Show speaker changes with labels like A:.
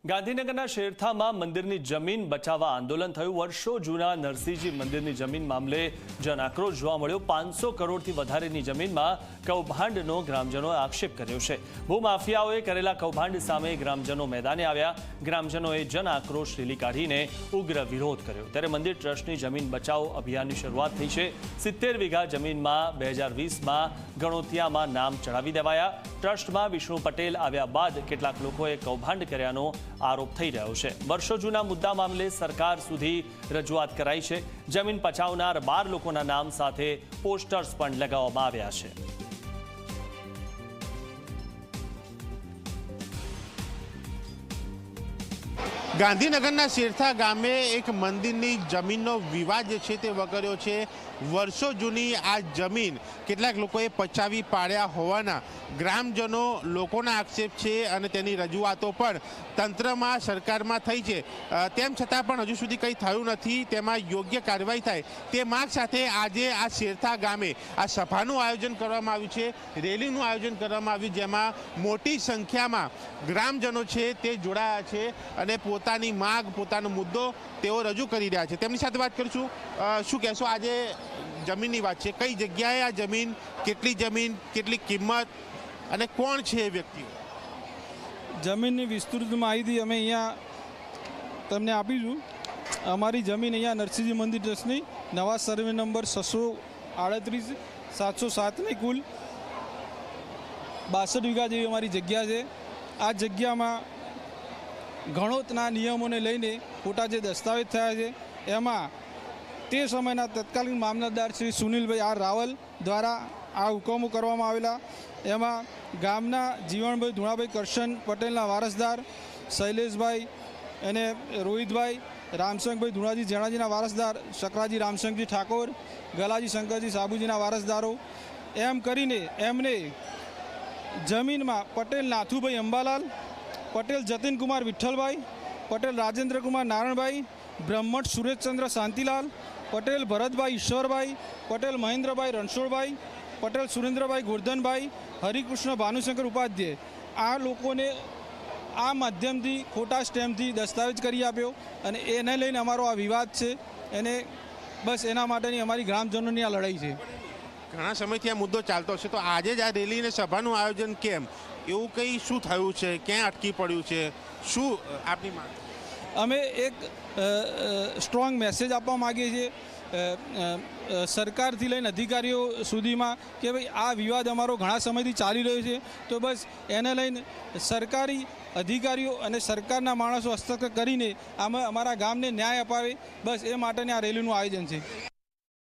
A: ગાંધીનગરના શેરથામાં મંદિરની જમીન બચાવવા આંદોલન થયું। વર્ષો જૂના નરસિંહજી મંદિરની જમીન મામલે જન આક્રોશ જોવા મળ્યો। 500 કરોડથી વધારેની જમીનમાં કૌભાંડનો ગ્રામજનોએ આક્ષેપ કર્યો છે। ભૂમાફિયાઓએ કરેલા કૌભાંડ સામે ગ્રામજનો મેદાને આવ્યા। ગ્રામજનોએ જન આક્રોશ રેલી કાઢીને ઉગ્ર વિરોધ કર્યો। ત્યારે મંદિર ટ્રસ્ટની જમીન બચાવો અભિયાનની શરૂઆત થઈ છે। 70 વીઘા જમીનમાં 2020માં ગણોતિયામાં નામ ચડાવી દેવાયા। ટ્રસ્ટમાં વિષ્ણુ પટેલ આવ્યા બાદ કેટલાક લોકોએ કૌભાંડ કર્યાનો આરોપ થઈ રહ્યો છે। વર્ષો જૂના મુદ્દા મામલે સરકાર સુધી રજૂઆત કરાઈ છે। જમીન પચાવનાર 12 લોકોના નામ સાથે પોસ્ટર્સ પણ લગાવવામાં આવ્યા છે।
B: ગાંધીનગરના શેરથા ગામે એક મંદિરની જમીનનો વિવાદ જે છે તે વકર્યો છે। વર્ષો જૂની આ જમીન કેટલાક લોકોએ પચાવી પાડ્યા હોવાના ગ્રામજનો લોકોના આક્ષેપ છે અને તેની રજૂઆતો પણ તંત્રમાં સરકારમાં થઈ છે। તેમ છતાં પણ હજુ સુધી કંઈ થયું નથી। તેમાં યોગ્ય કાર્યવાહી થાય તે માંગ સાથે આજે આ શેરથા ગામે આ સભાનું આયોજન કરવામાં આવ્યું છે, રેલીનું આયોજન કરવામાં આવ્યું, જેમાં મોટી સંખ્યામાં ગ્રામજનો છે તે જોડાયા છે અને પોતાની માંગ, પોતાનો મુદ્દો તેઓ રજૂ કરી રહ્યા છે। તેમની સાથે વાત કરીશું। શું કહેશો, આજે જમીનની વાત છે, કઈ જગ્યાએ આ જમીન, કેટલી કિંમત અને કોણ છે એ વ્યક્તિઓ?
C: જમીનની વિસ્તૃત માહિતી અમે અહીંયા તમને આપીશું। અમારી જમીન અહીંયા નરસિંહજી મંદિર ટ્રસ્ટની નવા સર્વે નંબર 638-707ની કુલ 62 વીઘા જેવી અમારી જગ્યા છે। આ જગ્યામાં ગણોતના નિયમોને લઈને ખોટા જે દસ્તાવેજ થયા છે એમાં તે સમયના તત્કાલીન મામલતદાર શ્રી સુનિલભાઈ આર રાવલ દ્વારા આ હુકમો કરવામાં આવેલા। એમાં ગામના જીવણભાઈ ધુણાભાઈ કરશન પટેલના વારસદાર શૈલેષભાઈ અને રોહિતભાઈ રામશંકભાઈ ધુણાજી જેણાજીના વારસદાર શકરાજી રામશંકજી ઠાકોર, ગલાજી શંકરજી સાબુજીના વારસદારો એમ કરીને એમને જમીનમાં પટેલ નાથુભાઈ અંબાલાલ, પટેલ જતીનકુમાર વિઠ્ઠલભાઈ, પટેલ રાજેન્દ્રકુમાર નારણભાઈ, બ્રહ્મટ સુરેશચંદ્ર શાંતિલાલ, પટેલ ભરતભાઈ ઈશ્વરભાઈ, પટેલ મહેન્દ્રભાઈ રણછોડભાઈ, પટેલ સુરેન્દ્રભાઈ ગોરધનભાઈ, હરિકૃષ્ણ ભાનુશંકર ઉપાધ્યાય આ લોકોને આ માધ્યમથી ખોટા સ્ટેમ્પથી દસ્તાવેજ કરી આપ્યો અને એને લઈને અમારો આ વિવાદ છે। એને બસ એના માટેની અમારી ગ્રામજનોની આ લડાઈ છે।
B: ઘણા સમયથી આ મુદ્દો ચાલતો છે, તો આજે જ આ રેલી અને સભાનું આયોજન કેમ? એવું કંઈ શું થયું છે? ક્યાં અટકી પડ્યું છે? શું આપની માંગ?
C: અમે એક સ્ટ્રોંગ મેસેજ આપવા માગીએ છીએ સરકારથી લઈને અધિકારીઓ સુધીમાં કે ભાઈ આ વિવાદ અમારો ઘણા સમયથી ચાલી રહ્યો છે, તો બસ એને લઈને સરકારી અધિકારીઓ અને સરકારના માણસો હસ્તક્ષેપ કરીને આમાં અમારા ગામને ન્યાય અપાવે, બસ એ માટેની આ રેલીનું આયોજન છે।